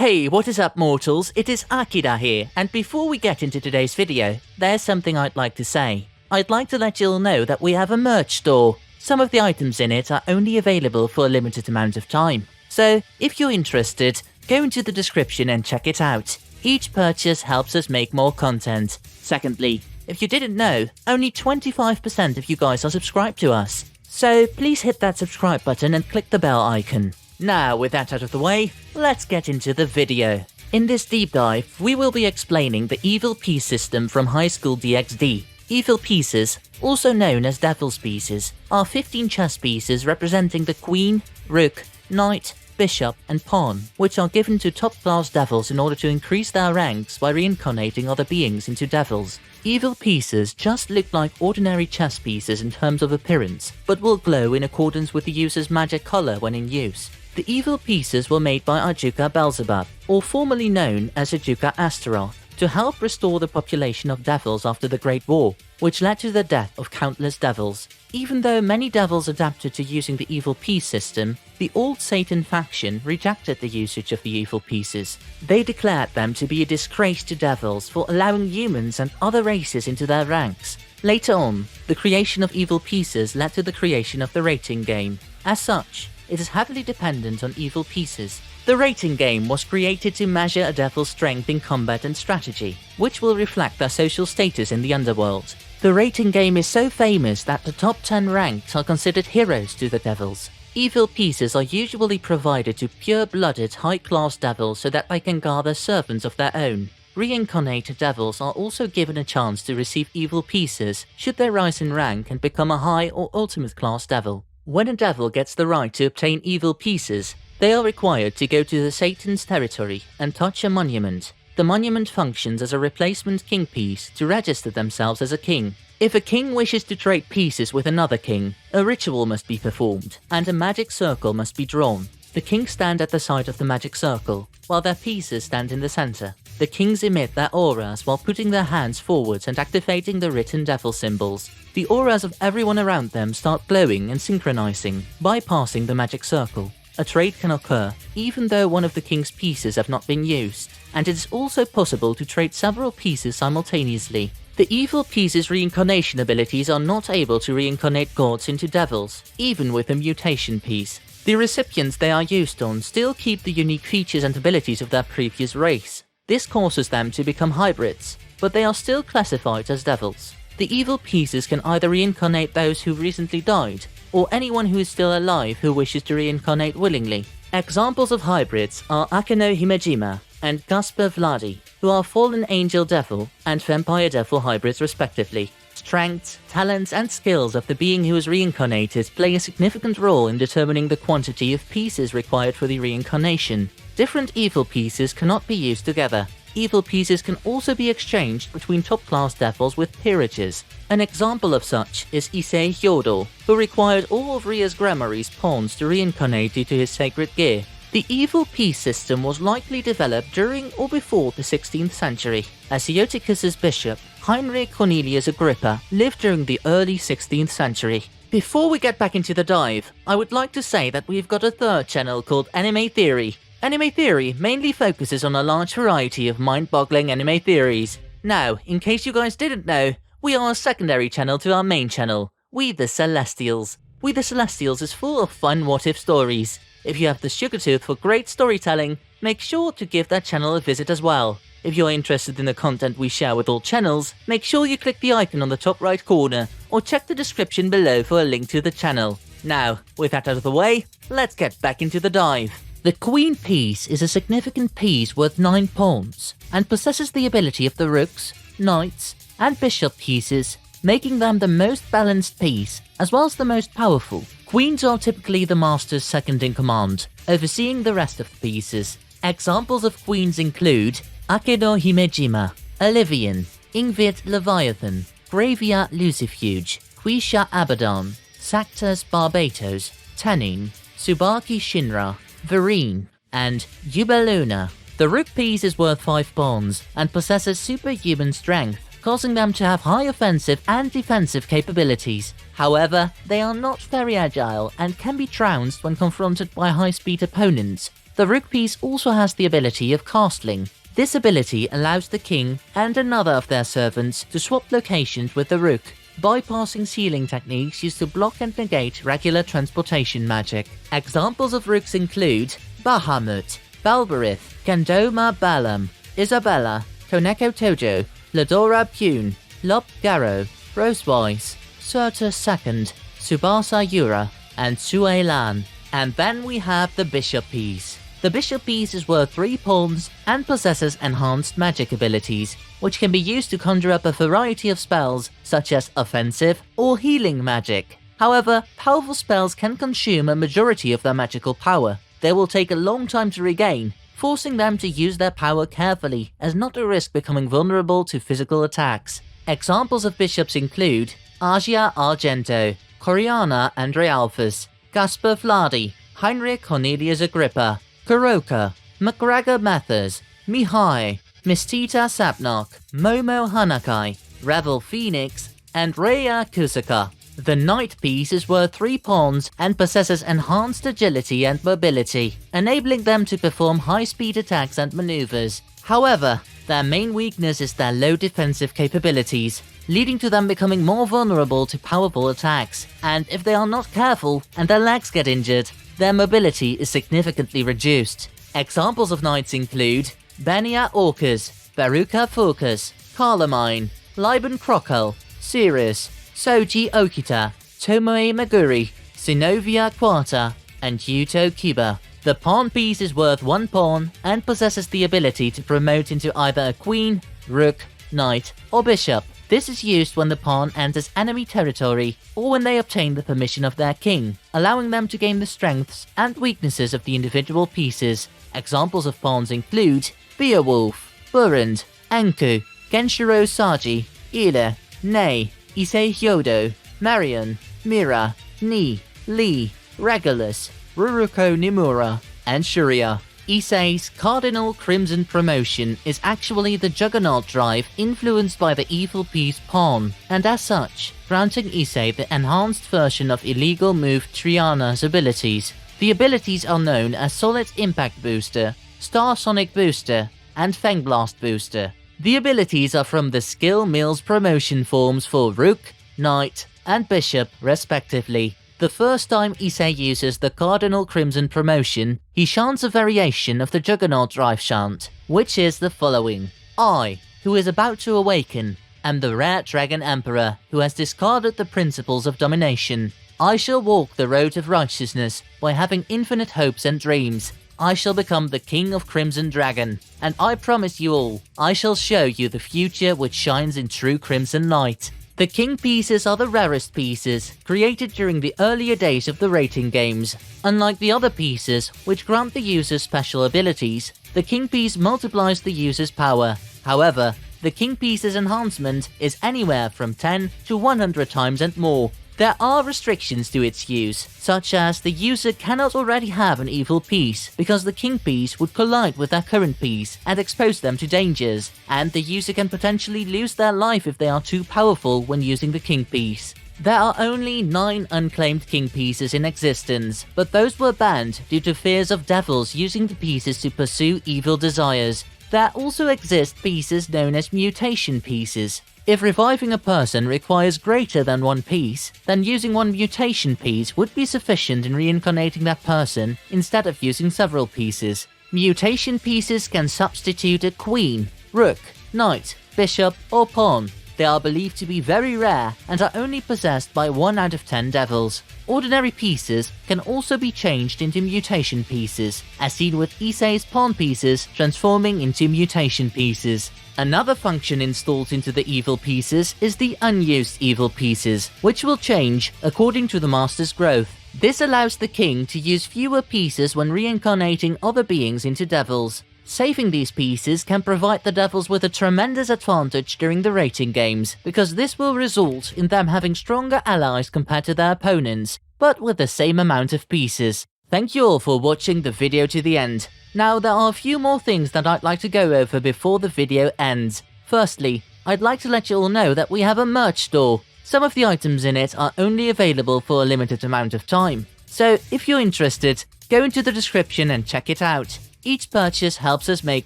Hey, what is up mortals, it is Akida here, and before we get into today's video, there's something I'd like to say. I'd like to let you all know that we have a merch store. Some of the items in it are only available for a limited amount of time. So, if you're interested, go into the description and check it out. Each purchase helps us make more content. Secondly, if you didn't know, only 25% of you guys are subscribed to us. So please hit that subscribe button and click the bell icon. Now, with that out of the way, let's get into the video. In this deep dive, we will be explaining the evil piece system from high school DxD. Evil pieces, also known as devil's pieces, are 15 chess pieces representing the queen, rook, knight, bishop, and pawn, which are given to top-class devils in order to increase their ranks by reincarnating other beings into devils. Evil pieces just look like ordinary chess pieces in terms of appearance, but will glow in accordance with the user's magic color when in use. The evil pieces were made by Ajuka Beelzebub, or formerly known as Ajuka Astaroth, to help restore the population of devils after the Great War, which led to the death of countless devils. Even though many devils adapted to using the evil piece system, the old Satan faction rejected the usage of the evil pieces. They declared them to be a disgrace to devils for allowing humans and other races into their ranks. Later on, the creation of evil pieces led to the creation of the rating game. As such, it is heavily dependent on evil pieces. The rating game was created to measure a devil's strength in combat and strategy, which will reflect their social status in the underworld. The rating game is so famous that the top 10 ranks are considered heroes to the devils. Evil pieces are usually provided to pure-blooded, high-class devils so that they can gather servants of their own. Reincarnated devils are also given a chance to receive evil pieces should they rise in rank and become a high or ultimate class devil. When a devil gets the right to obtain evil pieces, they are required to go to the Satan's territory and touch a monument. The monument functions as a replacement king piece to register themselves as a king. If a king wishes to trade pieces with another king, a ritual must be performed, and a magic circle must be drawn. The kings stand at the side of the magic circle, while their pieces stand in the center. The kings emit their auras while putting their hands forwards and activating the written devil symbols. The auras of everyone around them start glowing and synchronizing, bypassing the magic circle. A trade can occur, even though one of the king's pieces have not been used, and it is also possible to trade several pieces simultaneously. The evil piece's reincarnation abilities are not able to reincarnate gods into devils, even with a mutation piece. The recipients they are used on still keep the unique features and abilities of their previous race. This causes them to become hybrids, but they are still classified as devils. The evil pieces can either reincarnate those who recently died, or anyone who is still alive who wishes to reincarnate willingly. Examples of hybrids are Akino Himejima and Gasper Vladi, who are fallen angel devil and vampire devil hybrids respectively. Strengths, talents, and skills of the being who is reincarnated play a significant role in determining the quantity of pieces required for the reincarnation. Different evil pieces cannot be used together. Evil pieces can also be exchanged between top-class devils with peerages. An example of such is Issei Hyodo, who required all of Ria's Gramary's pawns to reincarnate due to his sacred gear. The evil piece system was likely developed during or before the 16th century. Asiaticus's bishop, Heinrich Cornelius Agrippa, lived during the early 16th century. Before we get back into the dive, I would like to say that we've got a third channel called Anime Theory. Anime Theory mainly focuses on a large variety of mind-boggling anime theories. Now, in case you guys didn't know, we are a secondary channel to our main channel, We the Celestials. We the Celestials is full of fun what-if stories. If you have the sugar tooth for great storytelling, make sure to give that channel a visit as well. If you're interested in the content we share with all channels, make sure you click the icon on the top right corner, or check the description below for a link to the channel. Now, with that out of the way, let's get back into the dive. The queen piece is a significant piece worth 9 pawns, and possesses the ability of the rooks, knights, and bishop pieces, making them the most balanced piece, as well as the most powerful. Queens are typically the master's second-in-command, overseeing the rest of the pieces. Examples of queens include Akino Himejima, Olivian, Ingvid Leviathan, Gravia Lucifuge, Quisha Abaddon, Sactus Barbatos, Tenin, Tsubaki Shinra, Vereen, and Ubeluna. The rook piece is worth 5 pawns and possesses superhuman strength, causing them to have high offensive and defensive capabilities. However, they are not very agile and can be trounced when confronted by high-speed opponents. The rook piece also has the ability of castling. This ability allows the king and another of their servants to swap locations with the rook, bypassing sealing techniques used to block and negate regular transportation magic. Examples of rooks include Bahamut, Balberith, Kandoma Balam, Isabella, Koneko Tojo, Ladora Pune, Lop Garo, Rosewise, Surtur II, Subasa Yura, and Sue Lan. And then we have the bishop piece. The bishop piece is worth 3 pawns and possesses enhanced magic abilities, which can be used to conjure up a variety of spells, such as offensive or healing magic. However, powerful spells can consume a majority of their magical power. They will take a long time to regain, forcing them to use their power carefully as not to risk becoming vulnerable to physical attacks. Examples of bishops include Agia Argento, Coriana Andrealphus, Caspar Vladi, Heinrich Cornelius Agrippa, Kuroka, MacGregor Mathers, Mihai, Mistita Sapnok, Momo Hanakai, Revel Phoenix, and Rhea Kusaka. The knight piece is worth 3 pawns and possesses enhanced agility and mobility, enabling them to perform high-speed attacks and maneuvers. However, their main weakness is their low defensive capabilities, leading to them becoming more vulnerable to powerful attacks, and if they are not careful and their legs get injured, their mobility is significantly reduced. Examples of knights include Benia Orcus, Baruka Focus, Carlamine, Liban Crockel, Sirius, Soji Okita, Tomoe Maguri, Sinovia Quata, and Yuto Kiba. The pawn piece is worth 1 pawn and possesses the ability to promote into either a queen, rook, knight, or bishop. This is used when the pawn enters enemy territory or when they obtain the permission of their king, allowing them to gain the strengths and weaknesses of the individual pieces. Examples of pawns include Beowulf, Burund, Enku, Kenshiro Saji, Ila, Nei, Issei Hyodo, Marion, Mira, Ni, Lee, Regulus, Ruruko Nimura, and Shuria. Issei's Cardinal Crimson promotion is actually the Juggernaut drive influenced by the evil piece pawn, and as such, granting Issei the enhanced version of illegal move Triana's abilities. The abilities are known as Solid Impact Booster, Star Sonic Booster, and Fang Blast Booster. The abilities are from the Skill Mills promotion forms for Rook, Knight, and Bishop respectively. The first time Issei uses the Cardinal Crimson promotion, he chants a variation of the Juggernaut Drive chant, which is the following. I, who is about to awaken, am the rare Dragon Emperor who has discarded the principles of domination. I shall walk the road of righteousness by having infinite hopes and dreams. I shall become the King of Crimson Dragon, and I promise you all, I shall show you the future which shines in true crimson light. The king pieces are the rarest pieces, created during the earlier days of the rating games. Unlike the other pieces, which grant the user special abilities, the king piece multiplies the user's power. However, the king piece's enhancement is anywhere from 10 to 100 times and more. There are restrictions to its use, such as the user cannot already have an evil piece because the king piece would collide with their current piece and expose them to dangers, and the user can potentially lose their life if they are too powerful when using the king piece. There are only 9 unclaimed king pieces in existence, but those were banned due to fears of devils using the pieces to pursue evil desires. There also exist pieces known as mutation pieces. If reviving a person requires greater than 1 piece, then using 1 mutation piece would be sufficient in reincarnating that person instead of using several pieces. Mutation pieces can substitute a queen, rook, knight, bishop, or pawn. They are believed to be very rare and are only possessed by 1 out of 10 devils. Ordinary pieces can also be changed into mutation pieces, as seen with Issei's pawn pieces transforming into mutation pieces. Another function installed into the evil pieces is the unused evil pieces, which will change according to the master's growth. This allows the king to use fewer pieces when reincarnating other beings into devils. Saving these pieces can provide the devils with a tremendous advantage during the rating games, because this will result in them having stronger allies compared to their opponents, but with the same amount of pieces. Thank you all for watching the video to the end. Now there are a few more things that I'd like to go over before the video ends. Firstly, I'd like to let you all know that we have a merch store. Some of the items in it are only available for a limited amount of time. So if you're interested, go into the description and check it out. Each purchase helps us make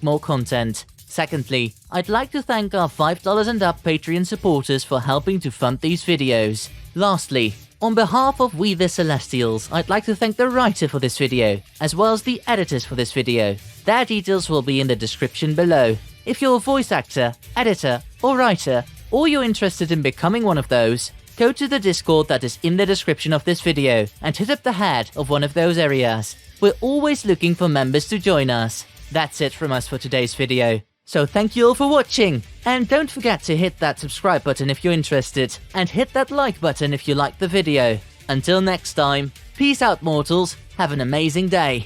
more content. Secondly, I'd like to thank our $5 and up Patreon supporters for helping to fund these videos. Lastly, on behalf of We the Celestials, I'd like to thank the writer for this video, as well as the editors for this video. Their details will be in the description below. If you're a voice actor, editor, or writer, or you're interested in becoming one of those, go to the Discord that is in the description of this video and hit up the head of one of those areas. We're always looking for members to join us. That's it from us for today's video. So thank you all for watching, and don't forget to hit that subscribe button if you're interested, and hit that like button if you liked the video. Until next time, peace out mortals, have an amazing day.